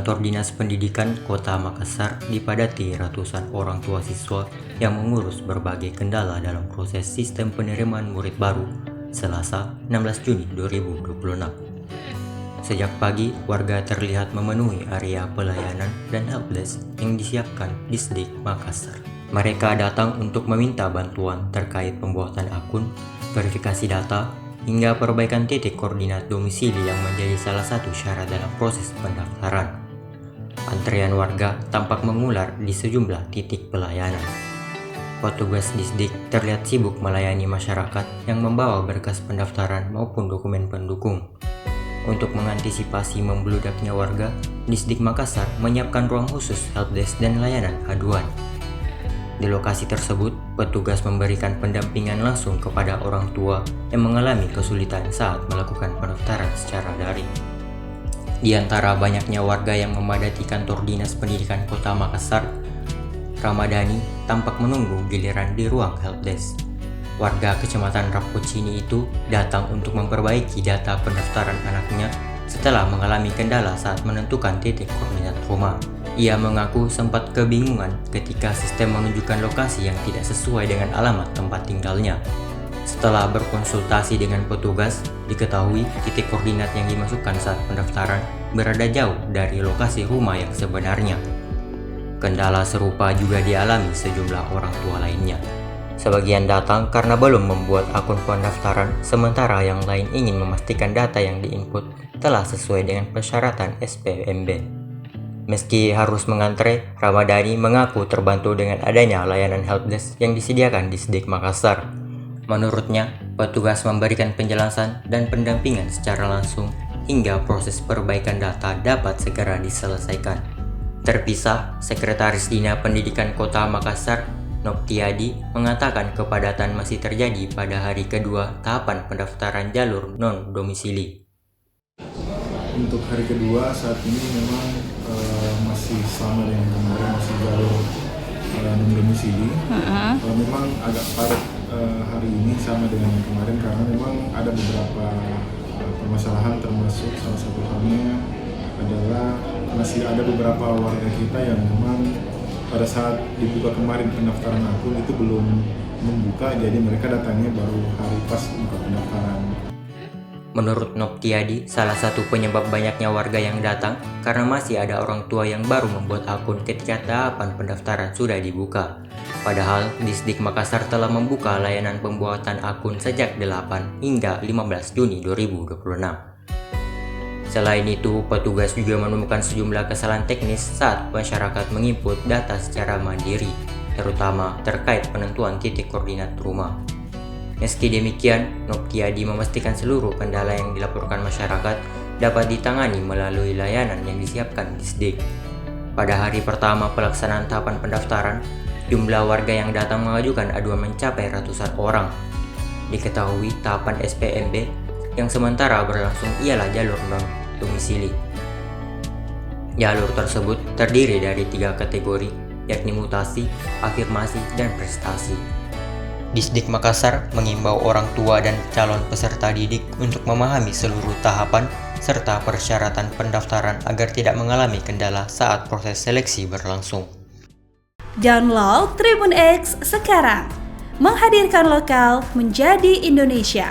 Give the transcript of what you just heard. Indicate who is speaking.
Speaker 1: Kantor Dinas Pendidikan Kota Makassar dipadati ratusan orang tua siswa yang mengurus berbagai kendala dalam proses sistem penerimaan murid baru Selasa 16 Juni 2026. Sejak pagi, warga terlihat memenuhi area pelayanan dan helpdesk yang disiapkan Disdik Makassar. Mereka datang untuk meminta bantuan terkait pembuatan akun, verifikasi data, hingga perbaikan titik koordinat domisili yang menjadi salah satu syarat dalam proses pendaftaran. Antrean warga tampak mengular di sejumlah titik pelayanan. Petugas Disdik terlihat sibuk melayani masyarakat yang membawa berkas pendaftaran maupun dokumen pendukung. Untuk mengantisipasi membludaknya warga, Disdik Makassar menyiapkan ruang khusus helpdesk dan layanan aduan. Di lokasi tersebut, petugas memberikan pendampingan langsung kepada orang tua yang mengalami kesulitan saat melakukan pendaftaran secara daring. Di antara banyaknya warga yang memadati kantor Dinas Pendidikan Kota Makassar, Ramadhani tampak menunggu giliran di ruang helpdesk. Warga Kecamatan Rapocini itu datang untuk memperbaiki data pendaftaran anaknya setelah mengalami kendala saat menentukan titik koordinat rumah. Ia mengaku sempat kebingungan ketika sistem menunjukkan lokasi yang tidak sesuai dengan alamat tempat tinggalnya. Setelah berkonsultasi dengan petugas, diketahui titik koordinat yang dimasukkan saat pendaftaran berada jauh dari lokasi rumah yang sebenarnya. Kendala serupa juga dialami sejumlah orang tua lainnya. Sebagian datang karena belum membuat akun pendaftaran, sementara yang lain ingin memastikan data yang diinput telah sesuai dengan persyaratan SPMB. Meski harus mengantre, Ramadhani mengaku terbantu dengan adanya layanan helpdesk yang disediakan di Disdik Makassar. Menurutnya, petugas memberikan penjelasan dan pendampingan secara langsung hingga proses perbaikan data dapat segera diselesaikan. Terpisah, Sekretaris Dinas Pendidikan Kota Makassar, Noptiadi, mengatakan kepadatan masih terjadi pada hari kedua tahapan pendaftaran jalur non-domisili.
Speaker 2: Untuk hari kedua saat ini memang masih sama dengan kemarin, masih jalur non-domisili. Memang agak padat hari ini sama dengan yang kemarin karena memang ada beberapa permasalahan, termasuk salah satu halnya adalah masih ada beberapa warga kita yang memang pada saat dibuka kemarin pendaftaran akun itu belum membuka, jadi mereka datangnya baru hari pas buka pendaftaran.
Speaker 1: Menurut Noptiadi, salah satu penyebab banyaknya warga yang datang karena masih ada orang tua yang baru membuat akun ketika tahapan pendaftaran sudah dibuka. Padahal, Disdik Makassar telah membuka layanan pembuatan akun sejak 8 hingga 15 Juni 2026. Selain itu, petugas juga menemukan sejumlah kesalahan teknis saat masyarakat menginput data secara mandiri, terutama terkait penentuan titik koordinat rumah. Meski demikian, Noptiadi memastikan seluruh kendala yang dilaporkan masyarakat dapat ditangani melalui layanan yang disiapkan Disdik. Pada hari pertama pelaksanaan tahapan pendaftaran, jumlah warga yang datang mengajukan aduan mencapai ratusan orang. Diketahui tahapan SPMB yang sementara berlangsung ialah jalur non-domisili. Jalur tersebut terdiri dari 3 kategori, yakni mutasi, afirmasi, dan prestasi. Disdik Makassar mengimbau orang tua dan calon peserta didik untuk memahami seluruh tahapan serta persyaratan pendaftaran agar tidak mengalami kendala saat proses seleksi berlangsung.
Speaker 3: Download Tribun X sekarang, menghadirkan lokal menjadi Indonesia.